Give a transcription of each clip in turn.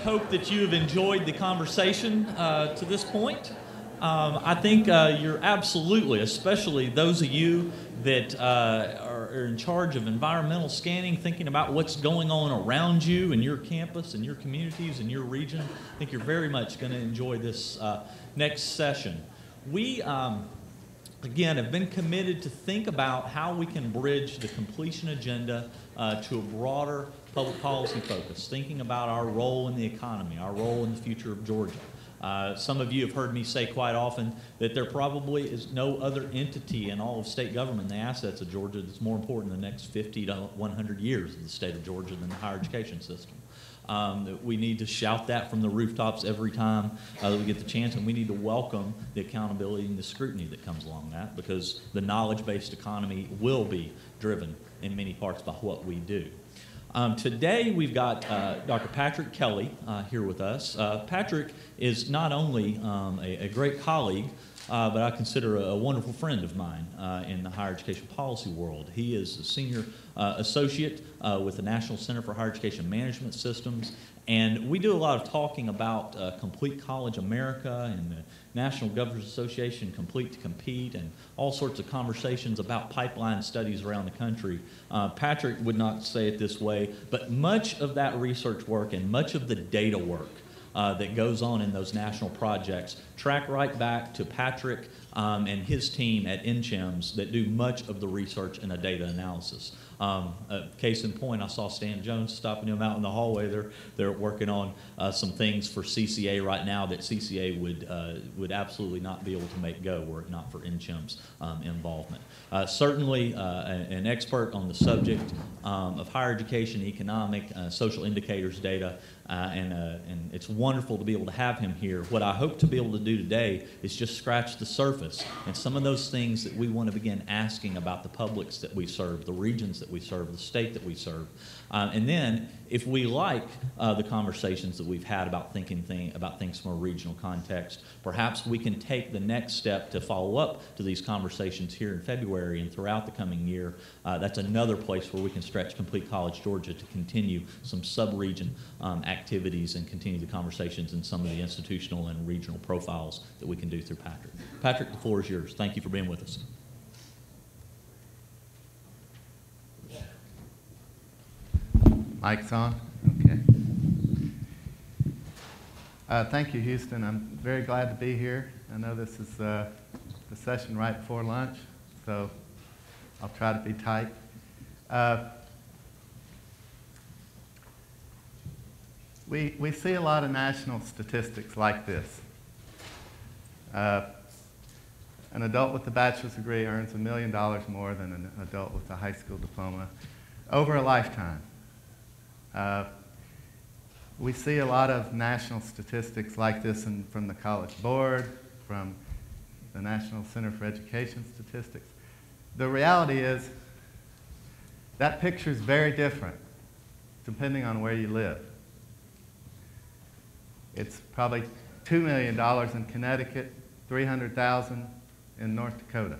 hope that you have enjoyed the conversation to this point. I think you're absolutely, especially those of you that are in charge of environmental scanning, thinking about what's going on around you and your campus and your communities and your region. I think you're very much going to enjoy this next session. We, again, have been committed to think about how we can bridge the completion agenda to a broader public policy focus, thinking about our role in the economy, our role in the future of Georgia. Some of you have heard me say quite often that there probably is no other entity in all of state government and the assets of Georgia that's more important in the next 50 to 100 years of the state of Georgia than the higher education system. We need to shout that from the rooftops every time that we get the chance, and we need to welcome the accountability and the scrutiny that comes along that, because the knowledge-based economy will be driven in many parts by what we do. Today we've got Dr. Patrick Kelly here with us. Patrick is not only a great colleague, but I consider a wonderful friend of mine in the higher education policy world. He is a senior associate with the National Center for Higher Education Management Systems, and we do a lot of talking about Complete College America and the National Governors Association, Complete to Compete, and all sorts of conversations about pipeline studies around the country. Patrick would not say it this way, but much of that research work and much of the data work that goes on in those national projects track right back to Patrick and his team at NCHEMS that do much of the research and the data analysis. Case in point, I saw Stan Jones stopping him out in the hallway. They're working on some things for CCA right now that CCA would absolutely not be able to make go were it not for NCHEMS involvement. Certainly an expert on the subject of higher education, economic, social indicators data, and it's wonderful to be able to have him here. What I hope to be able to do today is just scratch the surface and some of those things that we want to begin asking about the publics that we serve, the regions that we serve, the state that we serve. And then, if we like the conversations that we've had about thinking about things from a regional context, perhaps we can take the next step to follow up to these conversations here in February and throughout the coming year. That's another place where we can stretch Complete College Georgia to continue some sub-region activities and continue the conversations in some of the institutional and regional profiles that we can do through Patrick. Patrick, the floor is yours. Thank you for being with us. Mic's on? Okay. Thank you, Houston. I'm very glad to be here. I know this is the session right before lunch, so I'll try to be tight. We see a lot of national statistics like this. An adult with a bachelor's degree earns $1 million more than an adult with a high school diploma over a lifetime. We see a lot of national statistics like this from the College Board, from the National Center for Education Statistics. The reality is that picture is very different depending on where you live. It's probably $2 million in Connecticut, $300,000 in North Dakota.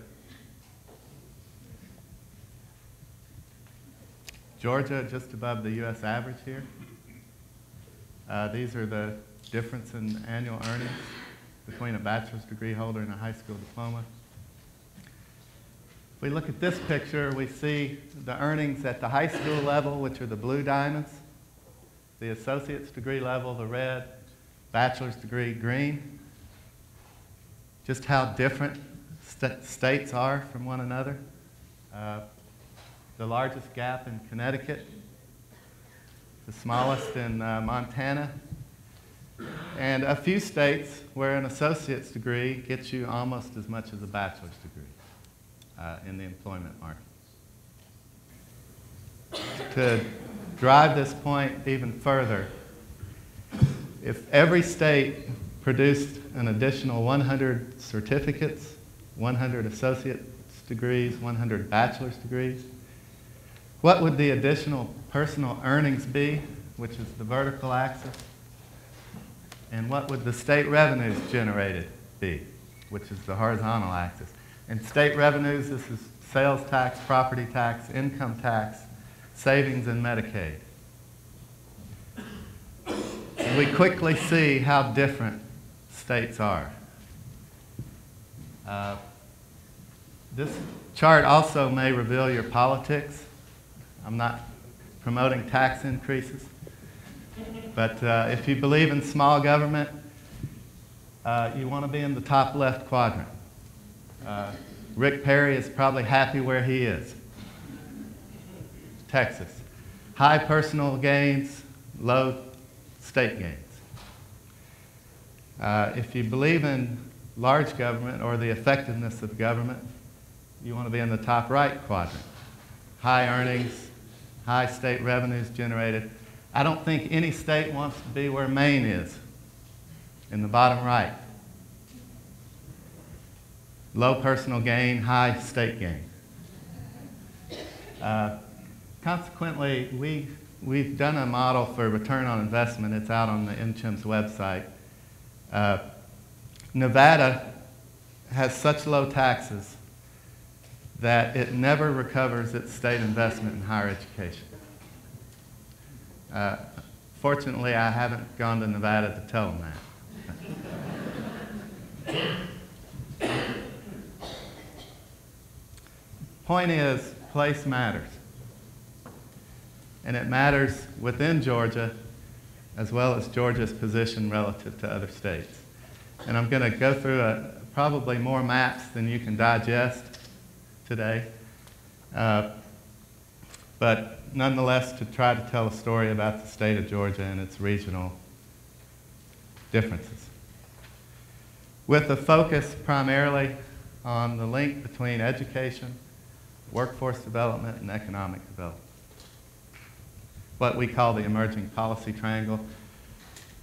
Georgia, just above the U.S. average here. These are the difference in annual earnings between a bachelor's degree holder and a high school diploma. If we look at this picture, we see the earnings at the high school level, which are the blue diamonds, the associate's degree level, the red, bachelor's degree, green. Just how different states are from one another. The largest gap in Connecticut, the smallest in Montana, and a few states where an associate's degree gets you almost as much as a bachelor's degree in the employment market. To drive this point even further, if every state produced an additional 100 certificates, 100 associate's degrees, 100 bachelor's degrees, what would the additional personal earnings be, which is the vertical axis? And what would the state revenues generated be, which is the horizontal axis? And state revenues, this is sales tax, property tax, income tax, savings, and Medicaid. we quickly see how different states are. This chart also may reveal your politics. I'm not promoting tax increases, but if you believe in small government, you want to be in the top left quadrant. Rick Perry is probably happy where he is. Texas. High personal gains, low state gains. If you believe in large government or the effectiveness of government, you want to be in the top right quadrant. High earnings, high state revenues generated. I don't think any state wants to be where Maine is, in the bottom right. Low personal gain, high state gain. Consequently, we've done a model for return on investment. It's out on the NCHIM's website. Nevada has such low taxes that it never recovers its state investment in higher education. Fortunately, I haven't gone to Nevada to tell them that. Point is, place matters. And it matters within Georgia as well as Georgia's position relative to other states. And I'm going to go through probably more maps than you can digest today, but nonetheless to try to tell a story about the state of Georgia and its regional differences, with a focus primarily on the link between education, workforce development, and economic development, what we call the emerging policy triangle.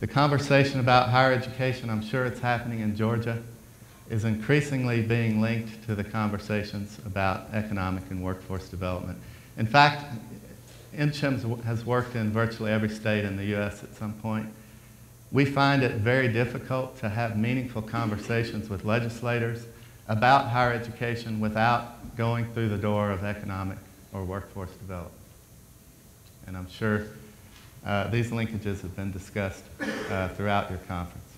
The conversation about higher education, I'm sure it's happening in Georgia, is increasingly being linked to the conversations about economic and workforce development. In fact, NCHIM has worked in virtually every state in the U.S. at some point. We find it very difficult to have meaningful conversations with legislators about higher education without going through the door of economic or workforce development. And I'm sure these linkages have been discussed throughout your conference.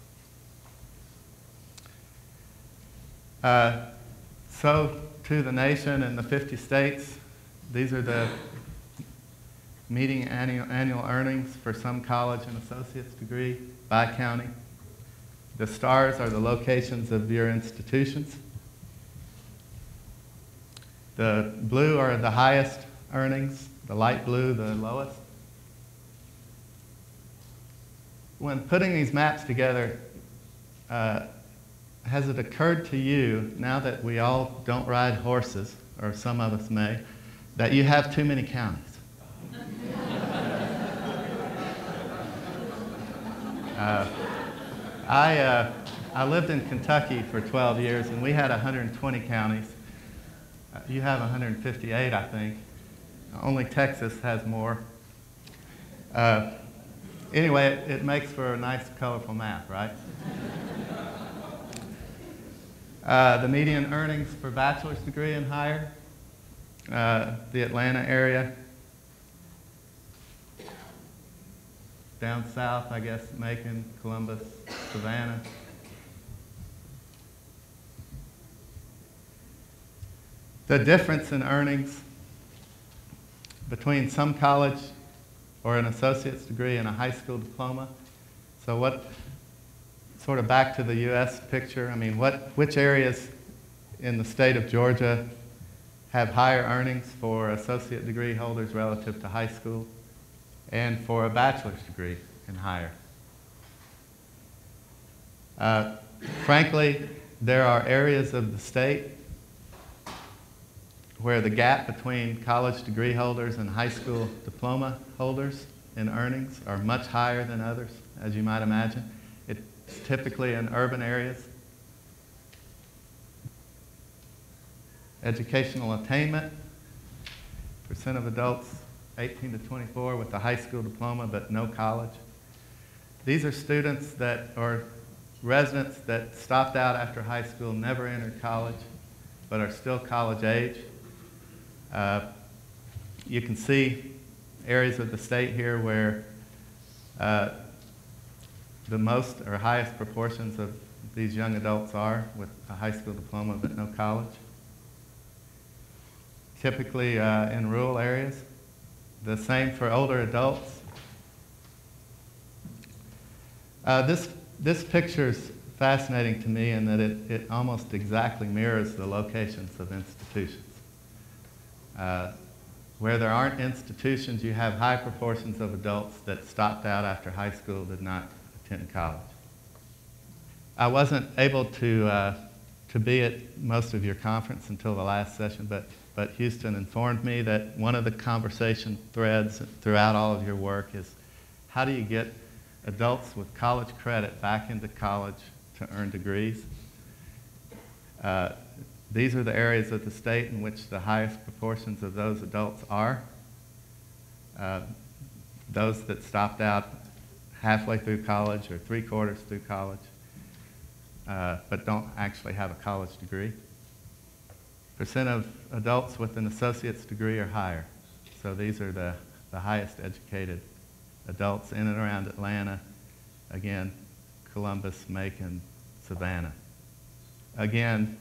So to the nation and the 50 states, these are the median annual earnings for some college and associate's degree by county. The stars are the locations of your institutions. The blue are the highest earnings, the light blue the lowest. When putting these maps together, has it occurred to you, now that we all don't ride horses, or some of us may, that you have too many counties? I lived in Kentucky for 12 years, and we had 120 counties. You have 158, I think. Only Texas has more. Anyway, it makes for a nice, colorful map, right? The median earnings for bachelor's degree and higher, the Atlanta area. Down south, I guess, Macon, Columbus, Savannah. The difference in earnings between some college or an associate's degree and a high school diploma. So what, sort of back to the U.S. picture, I mean, which areas in the state of Georgia have higher earnings for associate degree holders relative to high school and for a bachelor's degree and higher? Frankly, there are areas of the state where the gap between college degree holders and high school diploma holders in earnings are much higher than others, as you might imagine. It's typically in urban areas. Educational attainment, percent of adults 18 to 24 with a high school diploma but no college. These are students that are residents that stopped out after high school, never entered college, but are still college age. You can see areas of the state here where the most or highest proportions of these young adults are with a high school diploma but no college. Typically in rural areas. The same for older adults. This picture is fascinating to me in that it almost exactly mirrors the locations of institutions. Where there aren't institutions, you have high proportions of adults that stopped out after high school, did not attend college. I wasn't able to be at most of your conference until the last session, but Houston informed me that one of the conversation threads throughout all of your work is how do you get adults with college credit back into college to earn degrees? These are the areas of the state in which the highest proportions of those adults are. Those that stopped out halfway through college or 3/4 through college, but don't actually have a college degree. Percent of adults with an associate's degree are higher. So these are the highest educated adults in and around Atlanta. Again, Columbus, Macon, Savannah. Again,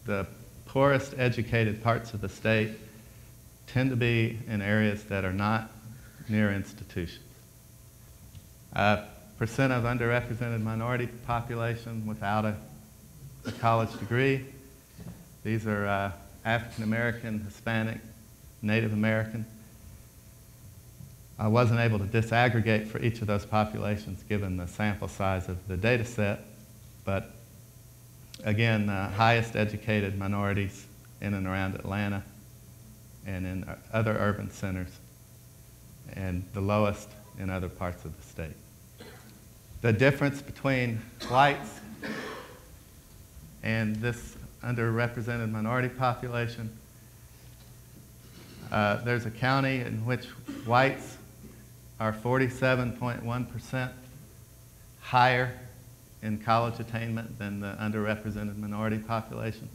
the poorest educated parts of the state tend to be in areas that are not near institutions. Percent of underrepresented minority population without a college degree. These are African American, Hispanic, Native American. I wasn't able to disaggregate for each of those populations given the sample size of the data set, but again, highest educated minorities in and around Atlanta and in other urban centers, and the lowest in other parts of the state. The difference between whites and this underrepresented minority population, there's a county in which whites are 47.1% higher in college attainment than the underrepresented minority population.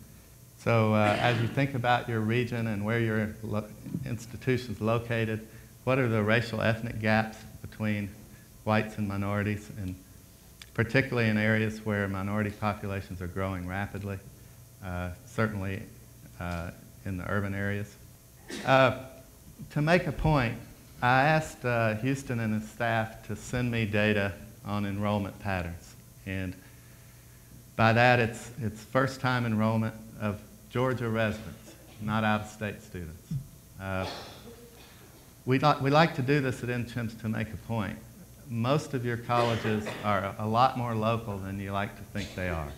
So as you think about your region and where your institution's located, what are the racial ethnic gaps between whites and minorities, and particularly in areas where minority populations are growing rapidly, certainly in the urban areas? To make a point, I asked Houston and his staff to send me data on enrollment patterns. And by that, it's first-time enrollment of Georgia residents, not out-of-state students. We like to do this at NCHIMS to make a point. Most of your colleges are a lot more local than you like to think they are,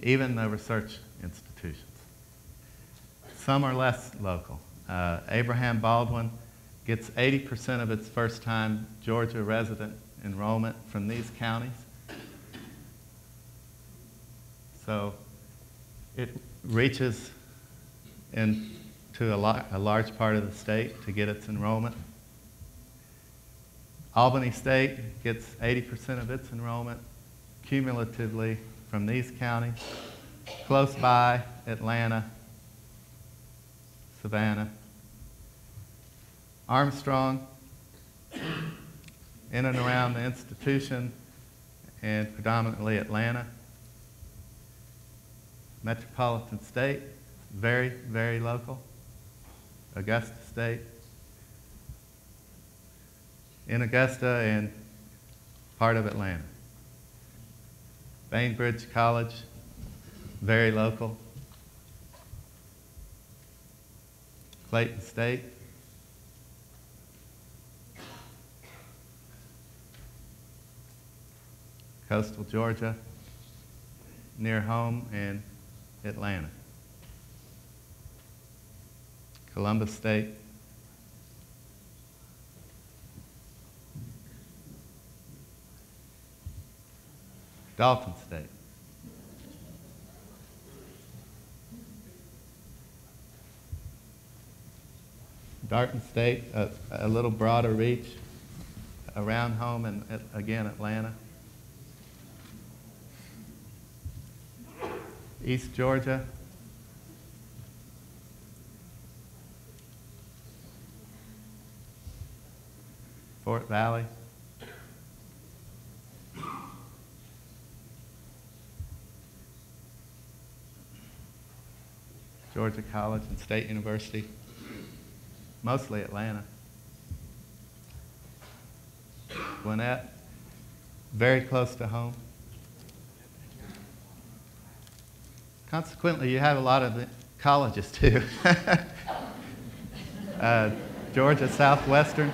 even the research institutions. Some are less local. Abraham Baldwin gets 80% of its first-time Georgia resident enrollment from these counties. So it reaches into a large part of the state to get its enrollment. Albany State gets 80% of its enrollment cumulatively from these counties. Close by, Atlanta, Savannah. Armstrong, in and around the institution, and predominantly Atlanta. Metropolitan State, very, very local. Augusta State. In Augusta and part of Atlanta. Bainbridge College, very local. Clayton State. Coastal Georgia, near home, and Atlanta. Columbus State. Dalton State. Darton State, a little broader reach around home, and again Atlanta. East Georgia. Fort Valley. Georgia College and State University, mostly Atlanta. Gwinnett, very close to home. Consequently, you have a lot of the colleges too. Georgia Southwestern.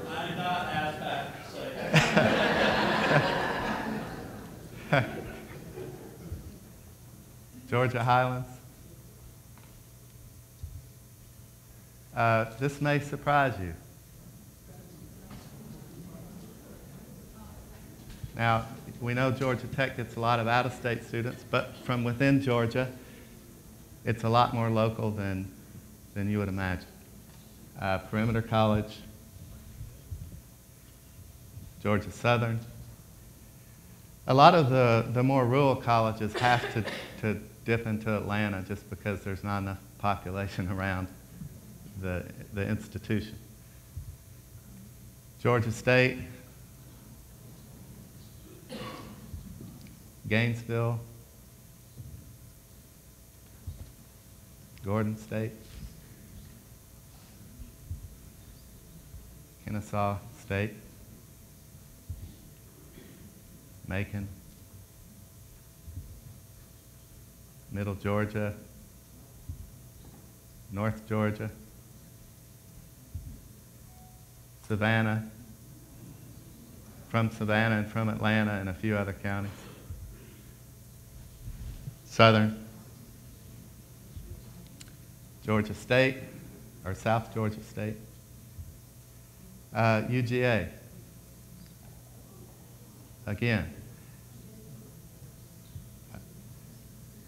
I did not ask that to say. Georgia Highlands. This may surprise you. Now, we know Georgia Tech gets a lot of out-of-state students, but from within Georgia, it's a lot more local than you would imagine. Perimeter College, Georgia Southern. A lot of the more rural colleges have to dip into Atlanta just because there's not enough population around the institution. Georgia State, Gainesville, Gordon State, Kennesaw State, Macon, Middle Georgia, North Georgia, Savannah, from Savannah and from Atlanta and a few other counties. Southern, Georgia State, or South Georgia State, UGA. Again,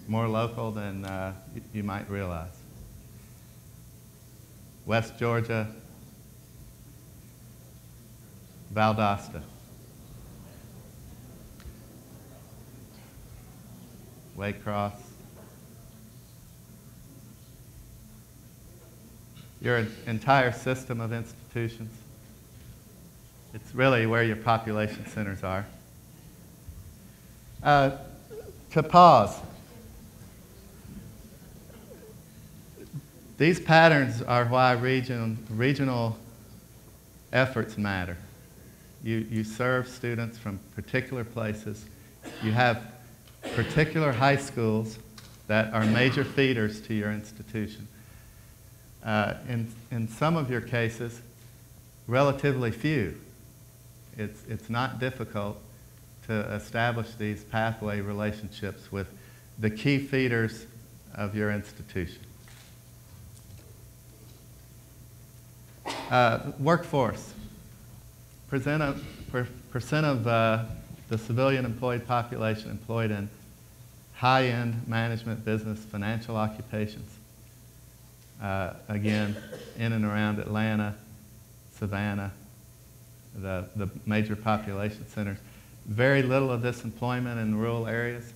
more local than you might realize. West Georgia, Valdosta. Waycross. Your entire system of institutions. It's really where your population centers are. To pause. These patterns are why regional efforts matter. You serve students from particular places. You have particular high schools that are major feeders to your institution. In some of your cases, relatively few. It's not difficult to establish these pathway relationships with the key feeders of your institution. Workforce. Percent of the civilian employed population employed in high-end management, business, financial occupations. Again, in and around Atlanta, Savannah, the major population centers. Very little of this employment in rural areas.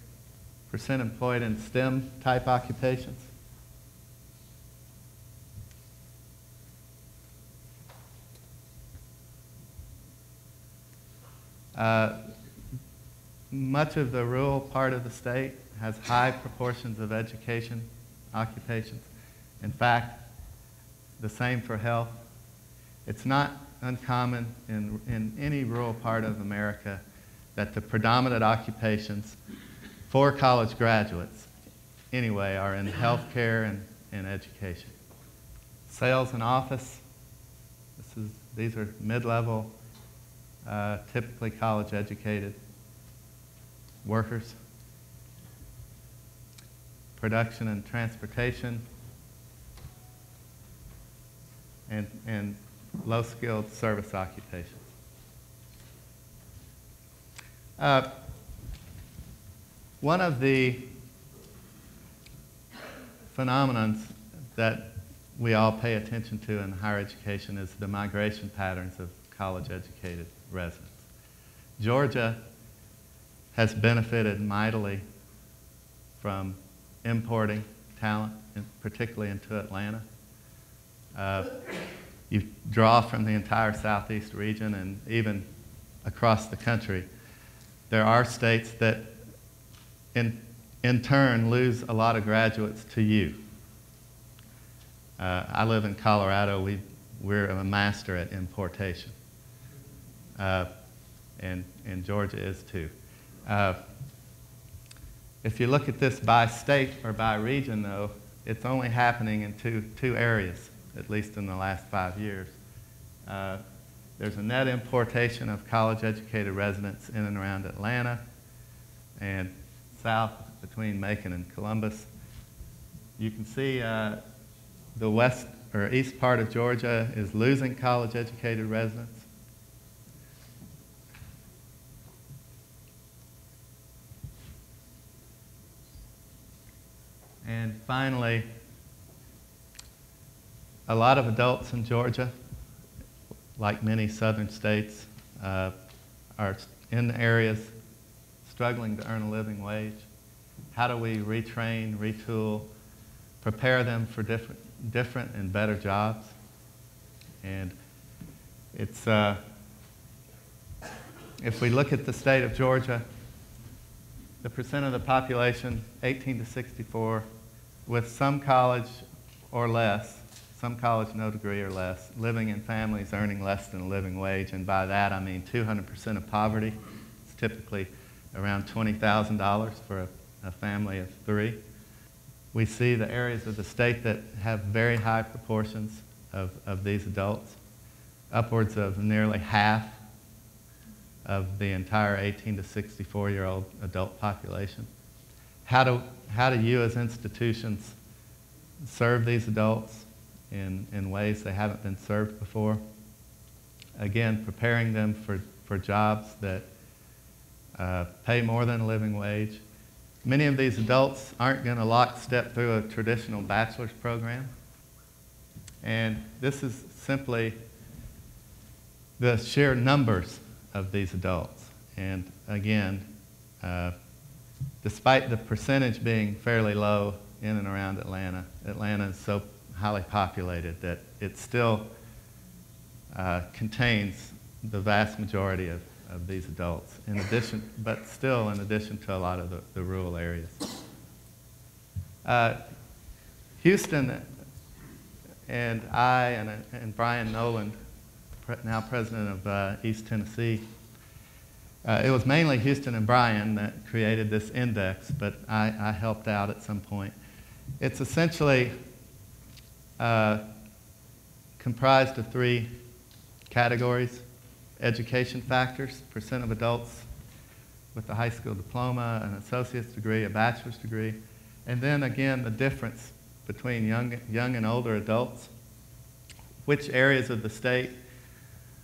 Percent employed in STEM-type occupations. Much of the rural part of the state has high proportions of education occupations. In fact, the same for health. It's not uncommon in any rural part of America that the predominant occupations for college graduates, anyway, are in healthcare and education. Sales and office, these are mid-level, typically college-educated workers. Production and transportation, and low-skilled service occupations. One of the phenomenons that we all pay attention to in higher education is the migration patterns of college-educated residents. Georgia has benefited mightily from importing talent, particularly into Atlanta. You draw from the entire southeast region and even across the country. There are states that, in in turn, lose a lot of graduates to you. I live in Colorado. We're a master at importation. And Georgia is too. If you look at this by state or by region, though, it's only happening in two areas, at least in the last 5 years. There's a net importation of college-educated residents in and around Atlanta and south between Macon and Columbus. You can see the west or east part of Georgia is losing college-educated residents. And finally, a lot of adults in Georgia, like many southern states, are in areas struggling to earn a living wage. How do we retrain, retool, prepare them for different and better jobs? And it's, if we look at the state of Georgia, the percent of the population, 18 to 64, with some college or less, some college, no degree or less, living in families earning less than a living wage, and by that I mean 200% of poverty. It's typically around $20,000 for a family of 3. We see the areas of the state that have very high proportions of these adults, upwards of nearly half of the entire 18 to 64-year-old adult population. How do you as institutions serve these adults in ways they haven't been served before? Again, preparing them for jobs that pay more than a living wage. Many of these adults aren't going to lockstep through a traditional bachelor's program. And this is simply the sheer numbers of these adults. And again, despite the percentage being fairly low in and around Atlanta, Atlanta is so highly populated that it still contains the vast majority of these adults, in addition to a lot of the rural areas. Houston and I and Brian Noland, now president of East Tennessee, it was mainly Houston and Brian that created this index, but I helped out at some point. It's essentially comprised of 3 categories: education factors, percent of adults with a high school diploma, an associate's degree, a bachelor's degree, and then again the difference between young and older adults. Which areas of the state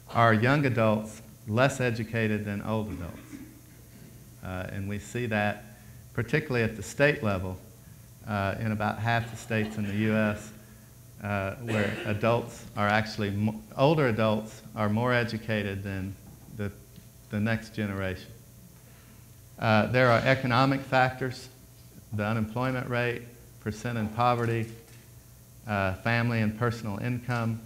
are young adults less educated than old adults? And we see that particularly at the state level in about half the states in the U.S. Where adults are actually, older adults are more educated than the next generation. There are economic factors, the unemployment rate, percent in poverty, family and personal income,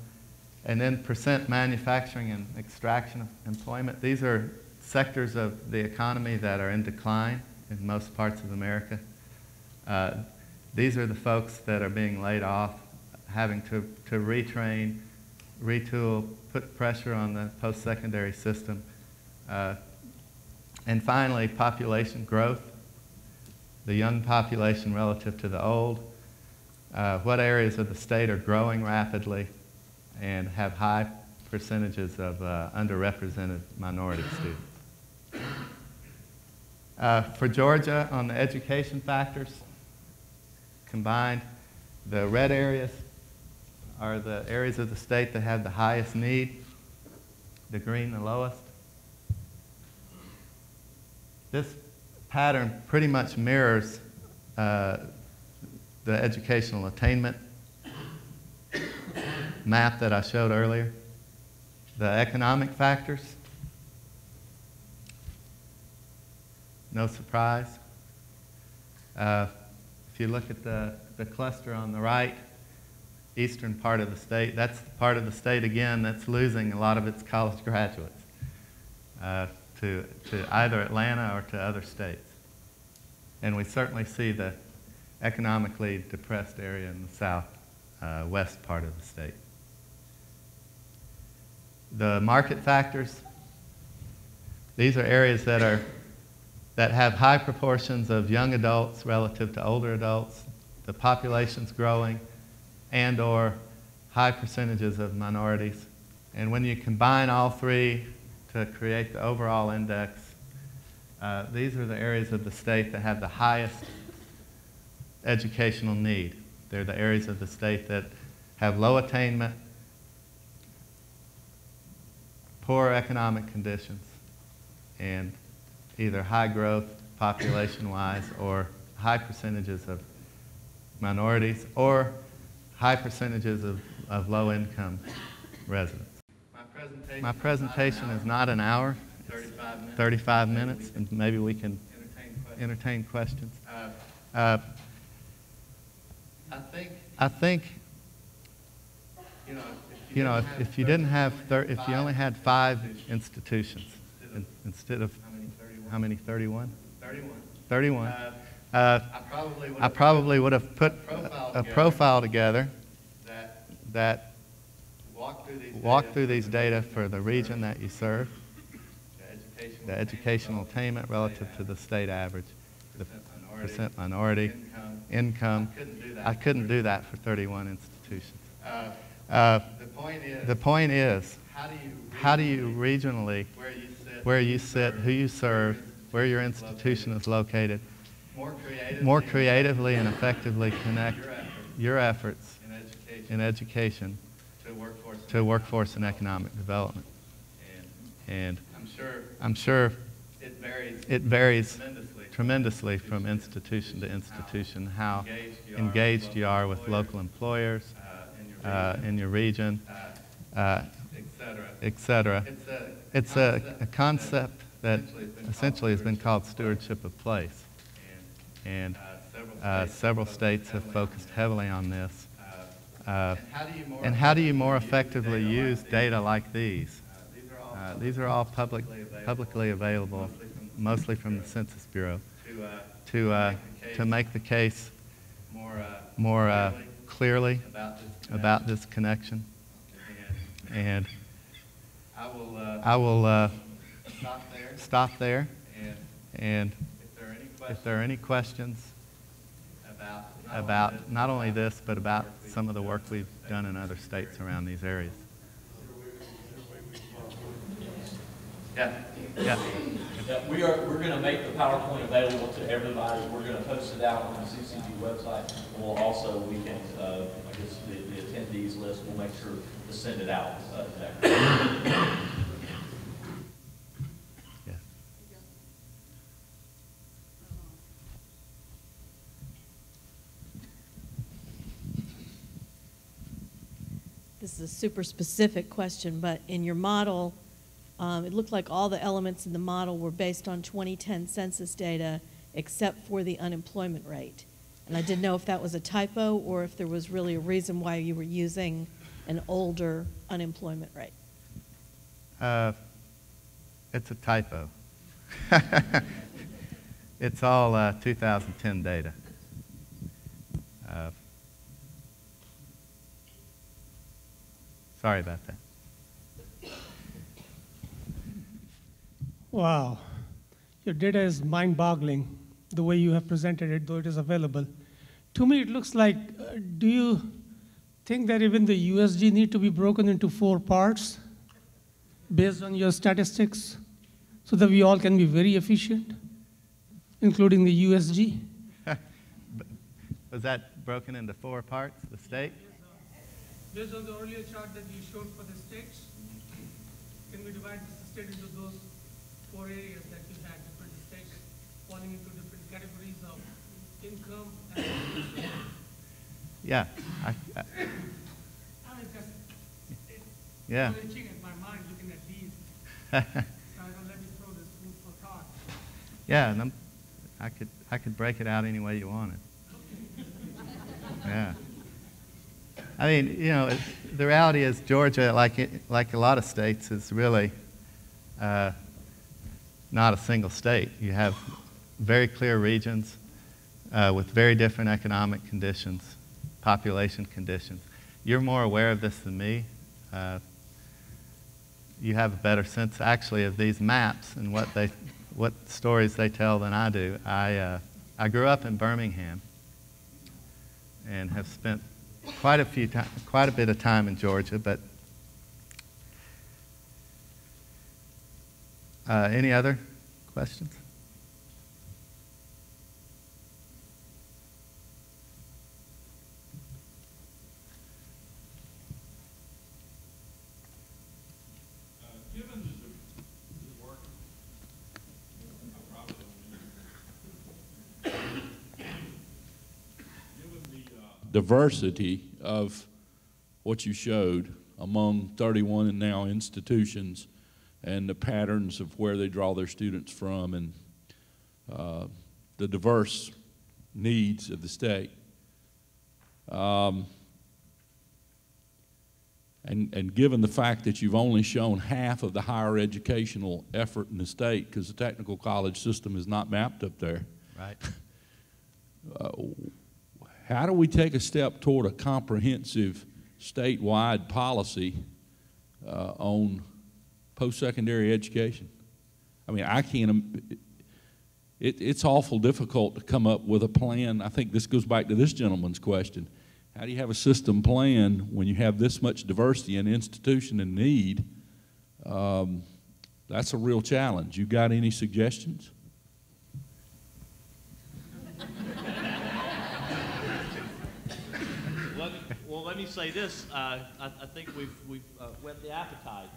and then percent manufacturing and extraction employment. These are sectors of the economy that are in decline in most parts of America. These are the folks that are being laid off, having to retrain, retool, put pressure on the post-secondary system. And finally, population growth, the young population relative to the old. What areas of the state are growing rapidly and have high percentages of underrepresented minority students. For Georgia, on the education factors, combined, the red areas are the areas of the state that have the highest need, the green the lowest. This pattern pretty much mirrors the educational attainment map that I showed earlier. The economic factors, no surprise. If you look at the cluster on the right, eastern part of the state, that's the part of the state, again, that's losing a lot of its college graduates to either Atlanta or to other states. And we certainly see the economically depressed area in the south west part of the state. The market factors, these are areas that have high proportions of young adults relative to older adults, the population's growing, and or high percentages of minorities. And when you combine all three to create the overall index, these are the areas of the state that have the highest educational need. They're the areas of the state that have low attainment, poor economic conditions, and either high growth population-wise or high percentages of minorities or high percentages of low-income residents. My presentation is not an hour, 35 minutes, and maybe we can entertain questions. I think, if you didn't have, if you only had 5 institutions instead of, how many, 31? 31. I probably would have put a profile together that walked through these data for the region that you serve, the educational attainment relative to the state average, the percent minority, income. I couldn't do that for 31 institutions. The point is, how do you regionally, where you sit, who you serve, where your institution is located, more creatively and effectively connect your efforts in education to workforce and economic development. And I'm sure it varies tremendously from institution to institution, how engaged you are with local employers in your region, etc. It's a concept that essentially has been called stewardship of place. And several states have focused heavily on this. And how do you more effectively use data like these? These are all publicly available, mostly from the Census Bureau, to make the case more clearly about this connection. And I will stop there. And if there are any questions about not only this, but about some of the work we've done in other states around these areas. Yeah. We're going to make the PowerPoint available to everybody. We're going to post it out on the CCG website. And we'll also, I guess the attendees list, we'll make sure to send it out. This is a super specific question, but in your model, it looked like all the elements in the model were based on 2010 census data except for the unemployment rate. And I didn't know if that was a typo or if there was really a reason why you were using an older unemployment rate. It's a typo. It's all 2010 data. Sorry about that. Wow. Your data is mind-boggling, the way you have presented it, though it is available. To me, it looks like, do you think that even the USG need to be broken into 4 parts based on your statistics so that we all can be very efficient, including the USG? Was that broken into 4 parts, the state? Based on the earlier chart that you showed for the states, can we divide the state into those 4 areas that you had, different states falling into different categories of income and Yeah. I mean, just Yeah. glitching in my mind looking at these. So I don't let me throw this food for thought. Yeah, and I could break it out any way you wanted. Yeah. I mean, the reality is Georgia, like a lot of states, is really not a single state. You have very clear regions with very different economic conditions, population conditions. You're more aware of this than me. You have a better sense, actually, of these maps and what stories they tell than I do. I grew up in Birmingham and have spent quite a bit of time in Georgia, but any other questions? Diversity of what you showed among 31 and now institutions and the patterns of where they draw their students from and the diverse needs of the state. And given the fact that you've only shown half of the higher educational effort in the state because the technical college system is not mapped up there. Right. How do we take a step toward a comprehensive statewide policy on post-secondary education? I mean, I can't, it's awful difficult to come up with a plan. I think this goes back to this gentleman's question. How do you have a system plan when you have this much diversity in institution and need? That's a real challenge. You got any suggestions? Well, let me say this. I think we've whet the appetite.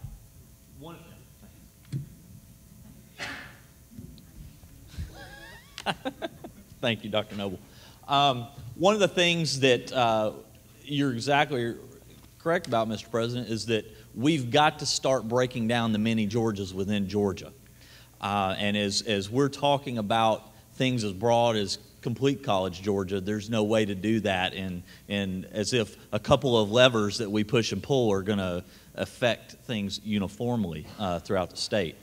Thank you, Dr. Noble. One of the things that you're exactly correct about, Mr. President, is that we've got to start breaking down the many Georgias within Georgia. And as we're talking about things as broad as complete college Georgia, there's no way to do that in as if a couple of levers that we push and pull are going to affect things uniformly throughout the state.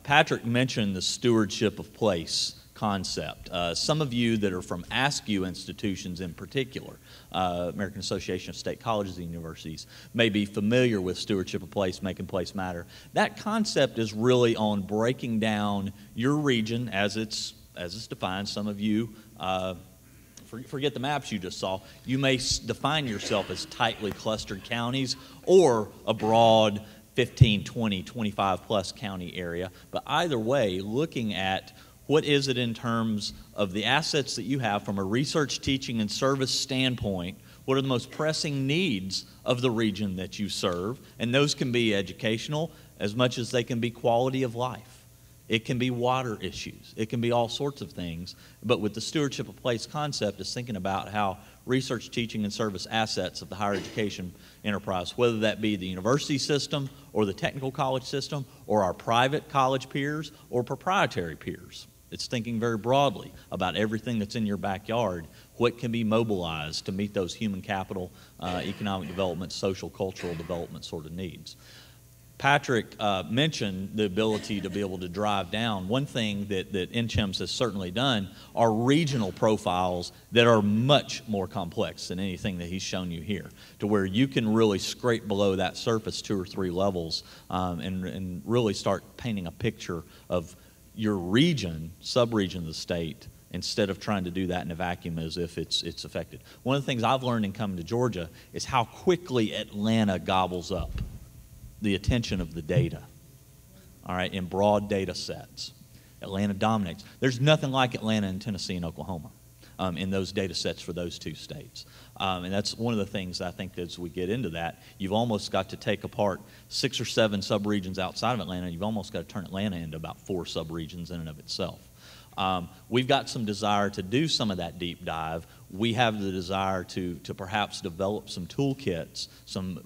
Patrick mentioned the stewardship of place concept. Some of you that are from ASCU institutions in particular, American Association of State Colleges and Universities, may be familiar with stewardship of place, making place matter. That concept is really on breaking down your region as it's defined. Some of you, forget the maps you just saw, you may define yourself as tightly clustered counties or a broad 15, 20, 25 plus county area. But either way, looking at what is it in terms of the assets that you have from a research, teaching, and service standpoint, what are the most pressing needs of the region that you serve? And those can be educational as much as they can be quality of life. It can be water issues. It can be all sorts of things. But with the stewardship of place concept is thinking about how research, teaching, and service assets of the higher education enterprise, whether that be the university system or the technical college system or our private college peers or proprietary peers. It's thinking very broadly about everything that's in your backyard, what can be mobilized to meet those human capital, economic development, social, cultural development sort of needs. Patrick mentioned the ability to be able to drive down. One thing that NCHEMS has certainly done are regional profiles that are much more complex than anything that he's shown you here, to where you can really scrape below that surface 2 or 3 levels and really start painting a picture of your region, sub-region of the state, instead of trying to do that in a vacuum as if it's affected. One of the things I've learned in coming to Georgia is how quickly Atlanta gobbles up the attention of the data, all right, in broad data sets. Atlanta dominates. There's nothing like Atlanta and Tennessee and Oklahoma in those data sets for those 2 states. And that's one of the things I think as we get into that, you've almost got to take apart 6 or 7 subregions outside of Atlanta. You've almost got to turn Atlanta into about 4 subregions in and of itself. We've got some desire to do some of that deep dive we have the desire to perhaps develop some toolkits, some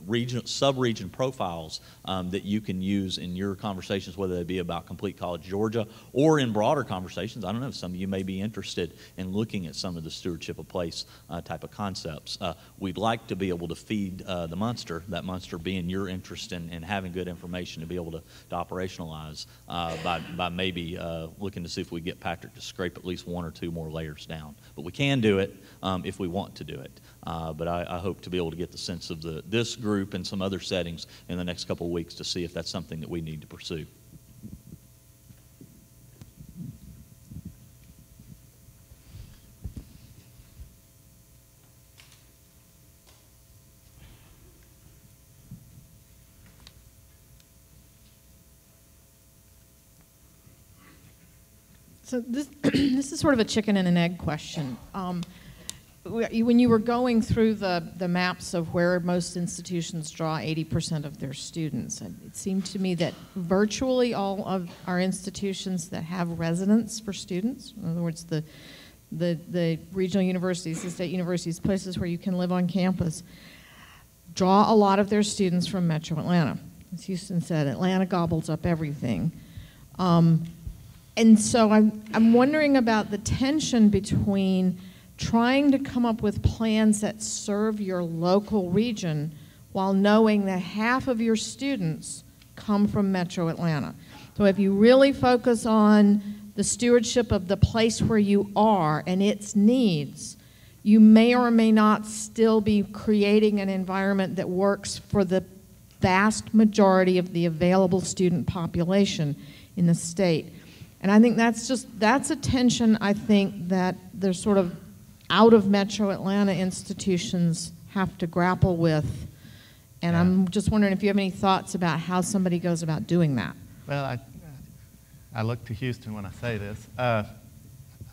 sub-region profiles that you can use in your conversations, whether they be about Complete College Georgia or in broader conversations. I don't know, some of you may be interested in looking at some of the stewardship of place type of concepts. We'd like to be able to feed the monster, that monster being your interest in having good information to be able to operationalize by maybe looking to see if we get Patrick to scrape at least one or two more layers down. But we can do it if we want to do it. But I hope to be able to get the sense of this group and some other settings in the next couple of weeks to see if that's something that we need to pursue. So this is sort of a chicken and an egg question. When you were going through the maps of where most institutions draw 80% of their students, it seemed to me that virtually all of our institutions that have residence for students, in other words, the regional universities, the state universities, places where you can live on campus, draw a lot of their students from Metro Atlanta. As Houston said, Atlanta gobbles up everything. And so I'm wondering about the tension between trying to come up with plans that serve your local region while knowing that half of your students come from Metro Atlanta. So if you really focus on the stewardship of the place where you are and its needs, you may or may not still be creating an environment that works for the vast majority of the available student population in the state. And I think that's a tension I think that there's sort of out of Metro Atlanta institutions have to grapple with. And yeah. I'm just wondering if you have any thoughts about how somebody goes about doing that. Well, I look to Houston when I say this.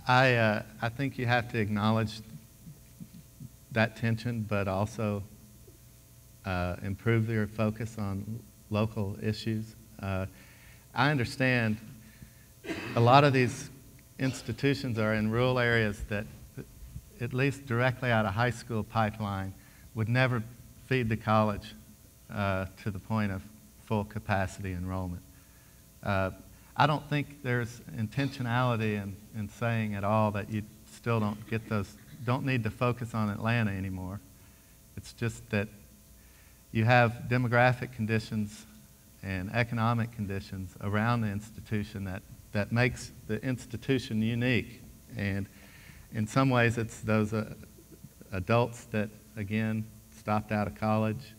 I think you have to acknowledge that tension, but also improve your focus on local issues. I understand a lot of these institutions are in rural areas that, at least directly out of high school pipeline, would never feed the college to the point of full capacity enrollment. I don't think there's intentionality in saying at all that you still don't need to focus on Atlanta anymore. It's just that you have demographic conditions and economic conditions around the institution that makes the institution unique. And in some ways, it's those adults that, again, stopped out of college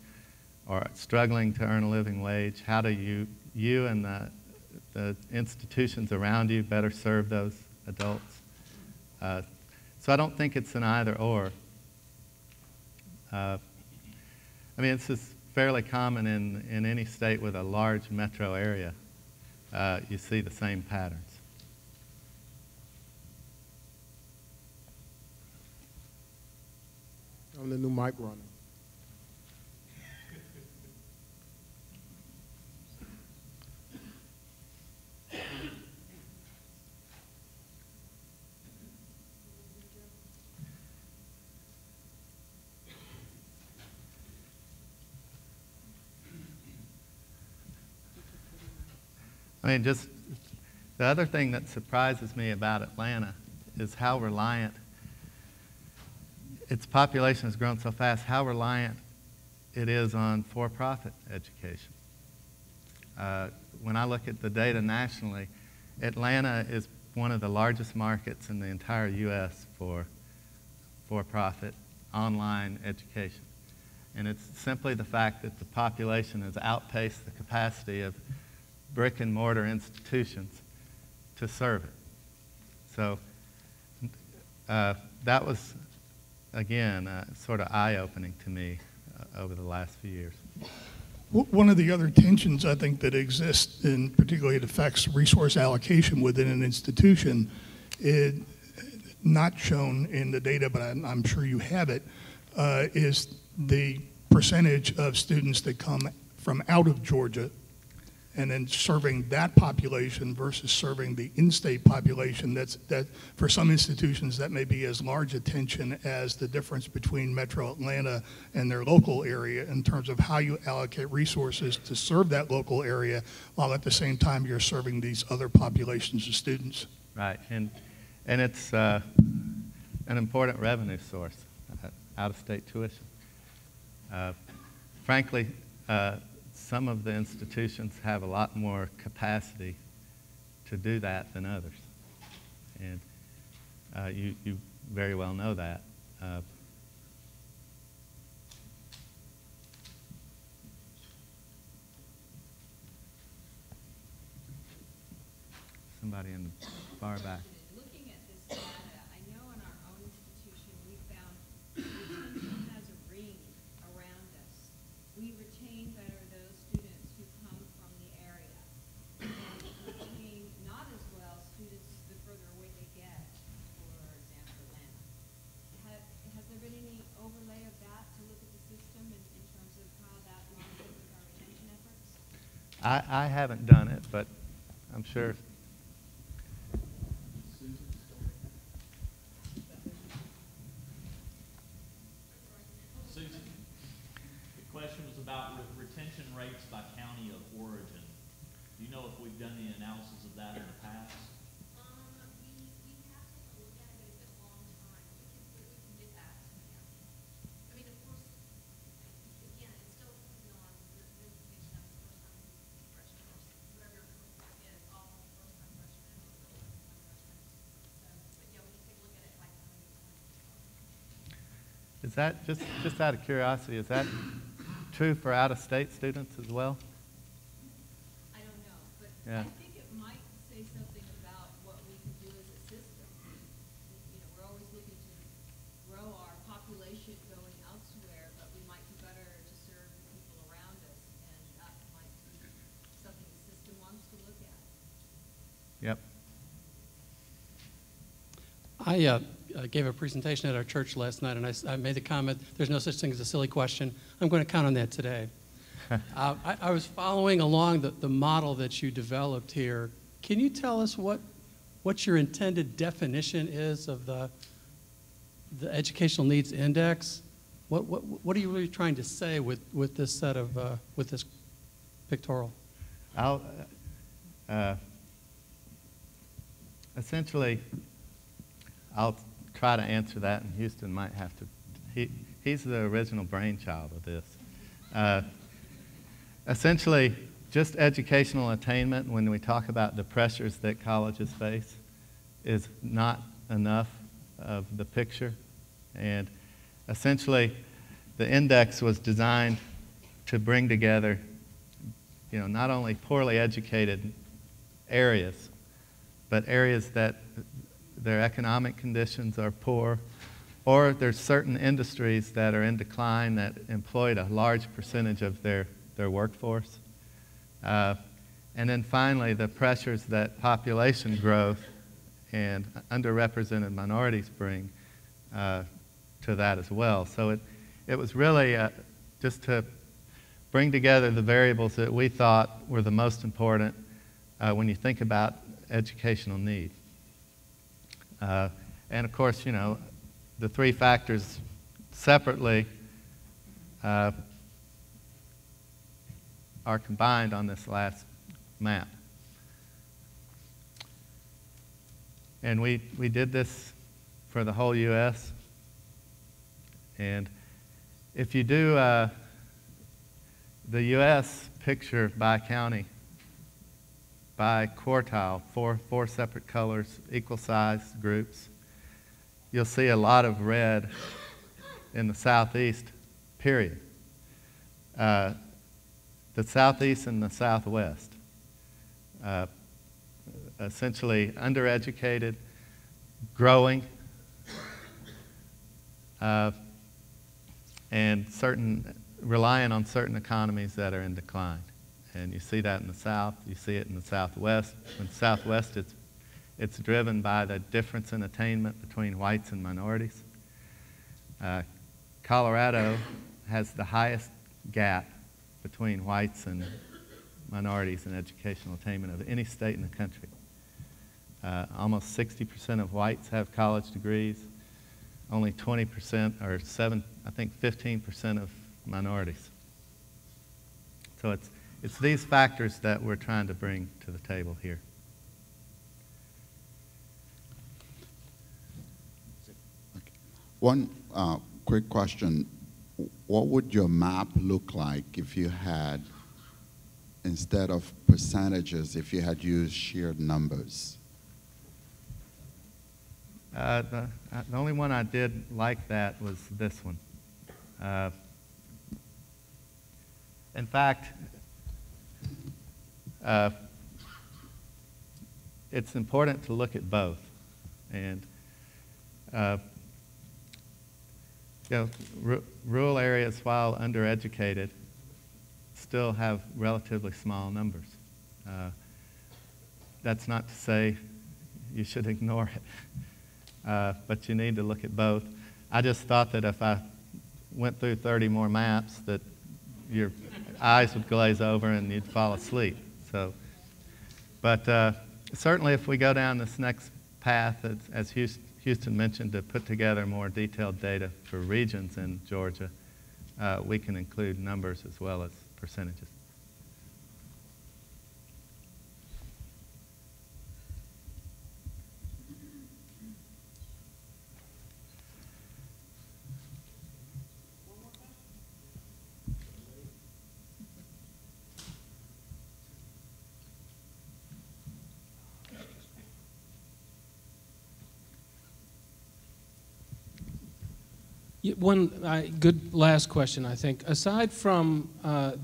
or struggling to earn a living wage. How do you and the institutions around you better serve those adults? So I don't think it's an either-or. I mean, it's just fairly common in any state with a large metro area. You see the same patterns. On the new mic running. I mean, just the other thing that surprises me about Atlanta is how reliant its population has grown so fast, how reliant it is on for-profit education. When I look at the data nationally, Atlanta is one of the largest markets in the entire U.S. for for-profit online education. And it's simply the fact that the population has outpaced the capacity of brick and mortar institutions to serve it. So that was, again, sort of eye-opening to me over the last few years. One of the other tensions I think that exists, and particularly it affects resource allocation within an institution, is not shown in the data, but I'm sure you have it, is the percentage of students that come from out of Georgia and then serving that population versus serving the in-state population. That for some institutions that may be as large a tension as the difference between Metro Atlanta and their local area in terms of how you allocate resources to serve that local area while at the same time you're serving these other populations of students. Right, and it's an important revenue source, out-of-state tuition. Frankly, some of the institutions have a lot more capacity to do that than others, and you very well know that. Somebody in the far back. Looking at this data, I know in our own institution we found retention has a ring around us. We retain better those students who come from the area. And we retain not as well students the further away they get, for example, Atlanta. Has there been any overlay of that to look at the system in terms of how that lines up with our retention efforts? I haven't done it, but I'm sure. Susan, the question was about retention rates by county of origin. Do you know if we've done any analysis of that in the past? We have taken a look at it, but it's been a long time. We can get that. Yeah. I mean, of course, again, it still depends on the information of the first time freshmen, whatever your cohort is, all first time freshmen or second time freshmen. So, but yeah, we can take a look at it like Is that, just out of curiosity, is that true for out-of-state students as well? I don't know, but Yeah. I think it might say something about what we can do as a system. You know, we're always looking to grow our population going elsewhere, but we might do better to serve the people around us, and that might be something the system wants to look at. Yep. I gave a presentation at our church last night, and I made the comment, there's no such thing as a silly question. I'm going to count on that today. I was following along the model that you developed here. Can you tell us what your intended definition is of the educational needs index? What are you really trying to say with this set of with this pictorial? Essentially, I'll try to answer that, and Houston might have to. He's the original brainchild of this. Essentially, just educational attainment, when we talk about the pressures that colleges face, is not enough of the picture. And essentially, the index was designed to bring together, not only poorly educated areas, but areas that their economic conditions are poor, or there's certain industries that are in decline that employed a large percentage of their workforce. And then finally, the pressures that population growth and underrepresented minorities bring to that as well. So it was really just to bring together the variables that we thought were the most important when you think about educational need. And of course, the three factors separately are combined on this last map. And we did this for the whole U.S. And if you do the U.S. picture by county, by quartile, four separate colors, equal size groups, you'll see a lot of red in the southeast, period. The southeast and the southwest. Essentially undereducated, growing, and relying on certain economies that are in decline. And you see that in the South, you see it in the Southwest. In the Southwest, it's driven by the difference in attainment between whites and minorities. Colorado has the highest gap between whites and minorities in educational attainment of any state in the country. Almost 60% of whites have college degrees. Only 20% or 15% of minorities. So it's these factors that we're trying to bring to the table here. One quick question. What would your map look like if you had, instead of percentages, if you had used shared numbers? The only one I did like that was this one. In fact, it's important to look at both. And rural areas, while undereducated, still have relatively small numbers. That's not to say you should ignore it, but you need to look at both. I just thought that if I went through 30 more maps, that your eyes would glaze over and you'd fall asleep. So, but certainly if we go down this next path, as Houston mentioned, to put together more detailed data for regions in Georgia, we can include numbers as well as percentages. One good last question, I think. Aside from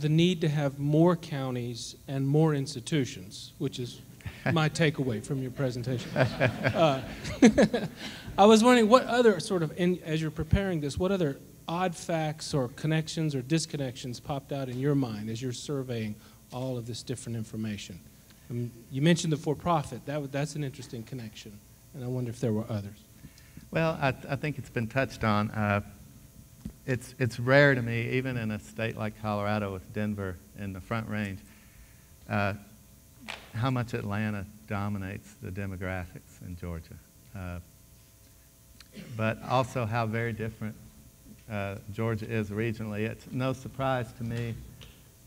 the need to have more counties and more institutions, which is my takeaway from your presentation, I was wondering what other sort of, as you're preparing this, what other odd facts or connections or disconnections popped out in your mind as you're surveying all of this different information? You mentioned the for-profit. That's an interesting connection, and I wonder if there were others. Well, I think it's been touched on. It's rare to me, even in a state like Colorado with Denver in the Front Range, how much Atlanta dominates the demographics in Georgia. But also how very different Georgia is regionally. It's no surprise to me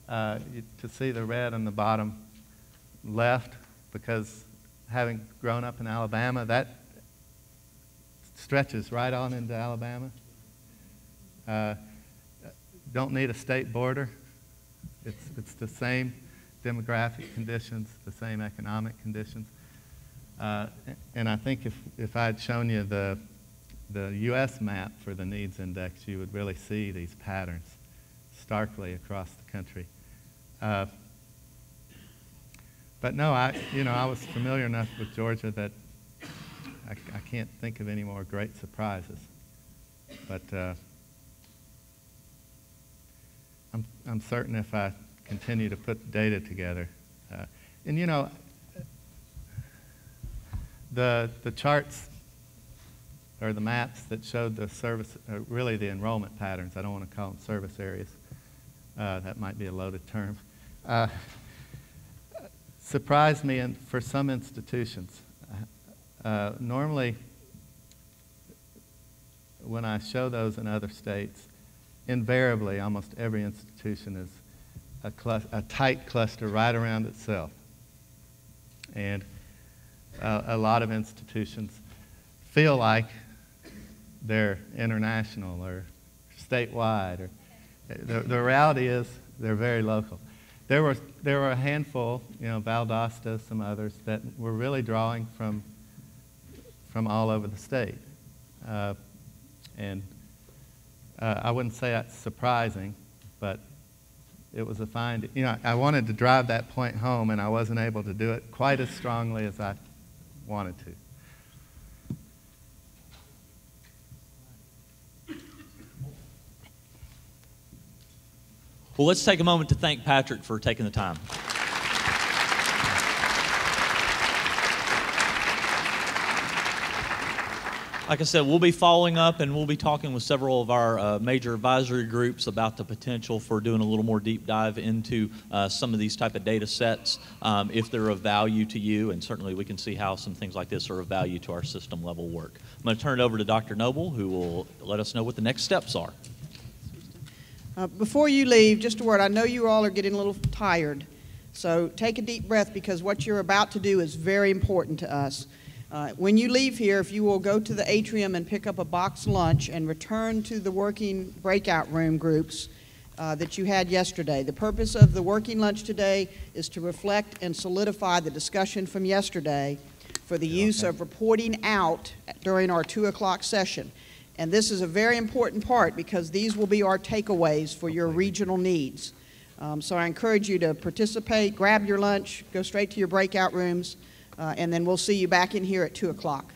to see the red on the bottom left, because having grown up in Alabama, that stretches right on into Alabama. Don't need a state border. It's the same demographic conditions, the same economic conditions. And I think if I had shown you the U.S. map for the needs index, you would really see these patterns starkly across the country. But no, I was familiar enough with Georgia that I can't think of any more great surprises. But I'm certain if I continue to put data together, and the charts or the maps that showed the service, really the enrollment patterns, I don't want to call them service areas, that might be a loaded term, surprised me for some institutions. Normally, when I show those in other states, invariably, almost every institution is a tight cluster right around itself. And a lot of institutions feel like they're international or statewide. The reality is they're very local. There were a handful, Valdosta, some others, that were really drawing from all over the state. And I wouldn't say that's surprising, but it was a find. I wanted to drive that point home, and I wasn't able to do it quite as strongly as I wanted to. Well, let's take a moment to thank Patrick for taking the time. Like I said, we'll be following up and we'll be talking with several of our major advisory groups about the potential for doing a little more deep dive into some of these type of data sets if they're of value to you, and certainly we can see how some things like this are of value to our system level work. I'm going to turn it over to Dr. Noble, who will let us know what the next steps are. Before you leave, just a word. I know you all are getting a little tired, so take a deep breath because what you're about to do is very important to us. When you leave here, if you will go to the atrium and pick up a boxed lunch and return to the working breakout room groups that you had yesterday. The purpose of the working lunch today is to reflect and solidify the discussion from yesterday for the use of reporting out during our 2 o'clock session. And this is a very important part because these will be our takeaways for your regional needs. So I encourage you to participate, grab your lunch, go straight to your breakout rooms, and then we'll see you back in here at 2 o'clock.